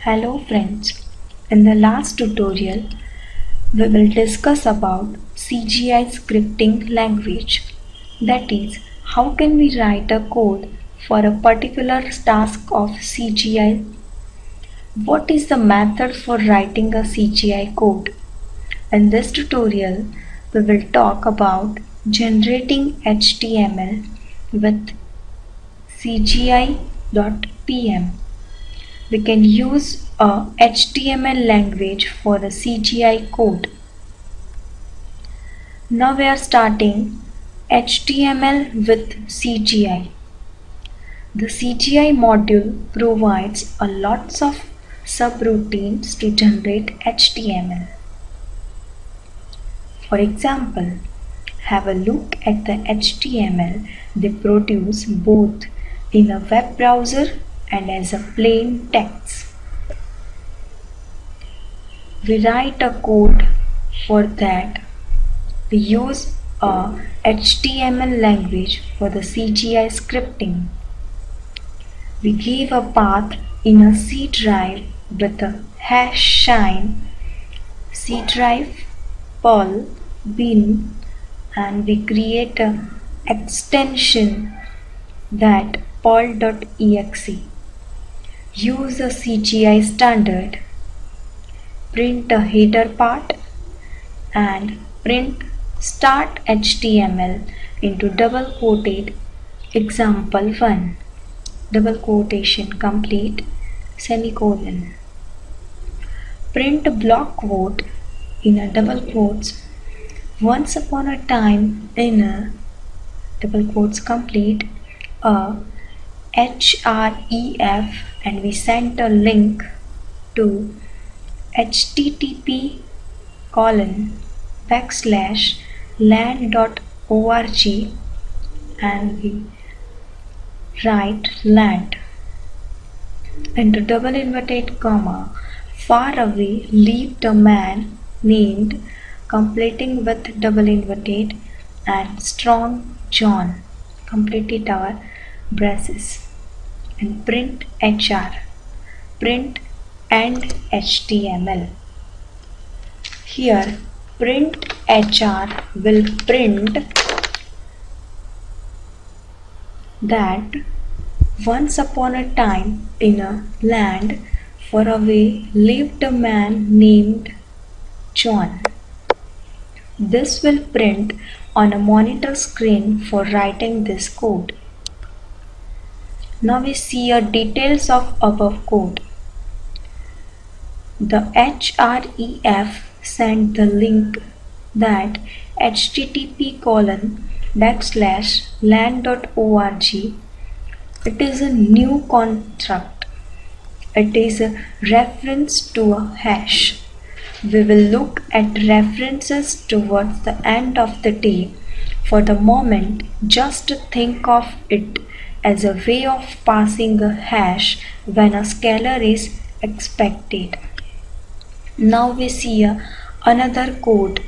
Hello friends, in the last tutorial we will discuss about CGI scripting language. That is, how can we write a code for a particular task of CGI? What is the method for writing a CGI code? In this tutorial we will talk about generating HTML with CGI.pm. We can use a HTML language for a CGI code. Now we are starting HTML with CGI. The CGI module provides a lots of subroutines to generate HTML. For example, have a look at the HTML they produce both in a web browser and as a plain text. We write a code for that. We use a HTML language for the CGI scripting. We give a path in a C drive with a #shine C drive Perl bin, and we create an extension that Perl.exe. Use a CGI standard, print a header part and print start HTML into double quoted example1 double quotation complete semicolon. Print block quote in a double quotes once upon a time in a double quotes complete a href, and we sent a link to http://land.org, and we write land into double inverted comma far away lived a man named, completing with double inverted, and strong John, completed our braces, and print hr, print and HTML. Here print hr will print that once upon a time in a land far away lived a man named John. This will print on a monitor screen for writing this code. Now we see a details of above code. The href sent the link that http://land.org. It is a new construct. It is a reference to a hash. We will look at references towards the end of the day. For the moment, just think of it as a way of passing a hash when a scalar is expected. Now we see another code,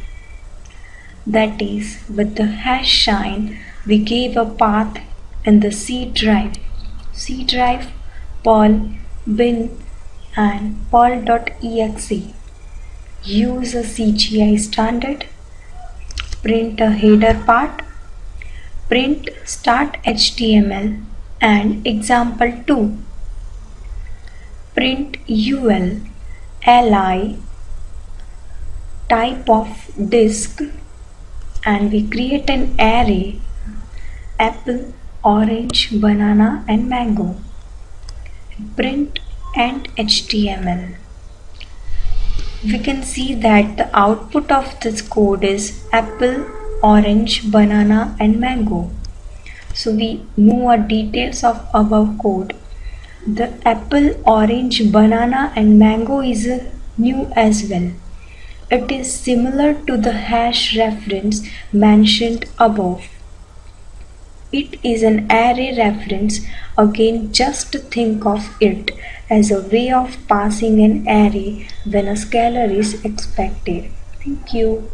that is, with the #shine we gave a path in the C drive Perl bin and Perl.exe. Use a CGI standard, print a header part, print start HTML and example2, print ul li type of disk, and we create an array apple, orange, banana and mango. Print and HTML. We can see that the output of this code is apple, orange, banana and mango. So we know our details of above code. The apple, orange, banana and mango is new as well. It is similar to the hash reference mentioned above. It is an array reference. Again, just think of it as a way of passing an array when a scalar is expected. Thank you.